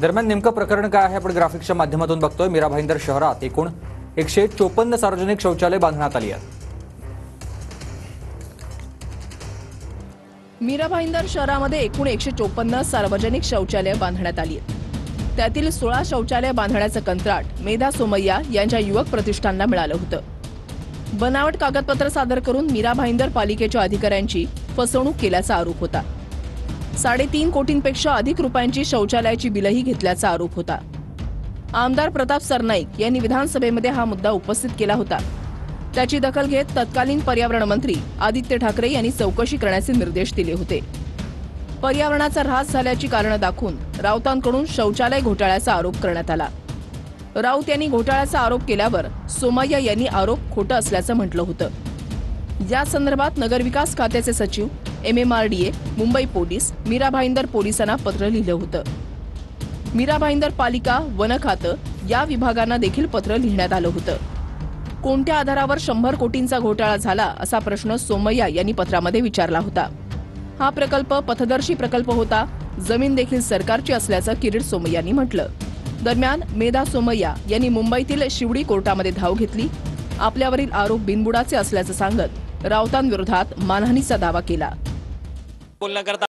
दरम्यान नेमकं प्रकरण काय आहे आपण ग्राफिक्सच्या माध्यमातून बघतोय। मीरा भाईंदर शहरात एकूण 154 सार्वजनिक शौचालय बांधण्यात आली आहेत। मीरा भाईंदर शहरामध्ये एकूण 154 सार्वजनिक शौचालय बांधण्यात आली आहेत। त्यातील 16 शौचालय बांधण्याचं कंत्राट मेधा सोमय्या यांच्या युवक प्रतिष्ठानला मिळालं होतं। बनावट कागदपत्र सादर करून मीरा भाईंदर पालिकेच्या अधिकाऱ्यांची फसवणूक केल्याचा आरोप होता। 3.5 कोटींपेक्षा अधिक रुपयांची शौचालयाची बिलही घेतल्याचा आरोप होता। आमदार प्रताप सरनाईक यांनी विधानसभेमध्ये हा मुद्दा उपस्थित केला होता। त्याची दखल घेत तत्कालीन पर्यावरण मंत्री आदित्य ठाकरे यांनी चौकशी करण्याचे निर्देश दिले होते। पर्यावरणाचा ऱ्हास झाल्याची कारणं दाखवून राऊतांकडून शौचालय घोटाळ्याचा आरोप करण्यात आला। राऊत यांनी घोटाळ्याचा आरोप केल्यावर सोमय्या यांनी आरोप खोटा असल्याचं म्हटलं होतं। या संदर्भात नगरविकास खात्याचे सचिव, MMRDA, मुंबई पोलीस, मीरा भाईंदर पोलिसांना पत्र लिहिलं होतं। मीरा भाईंदर पालिका, वन खातं या विभागांना देखील पत्र लिहिण्यात आलं होतं। कोणत्या आधारावर 100 कोटींचा घोटाळा झाला असा प्रश्न सोमय्या यांनी पत्रामध्ये विचारला होता। हा प्रकल्प पथदर्शी प्रकल्प होता, जमीन देखील सरकारची असल्याचं किरीट सोमय्यांनी म्हटलं। दरम्यान मेधा सोमय्या यांनी मुंबईतील शिवडी कोर्टामध्ये धाव घेतली। आपल्यावरील आरोप बिनबुडाचे असल्याचं सांगत राऊतांविरोधात मानहानीचा दावा केला।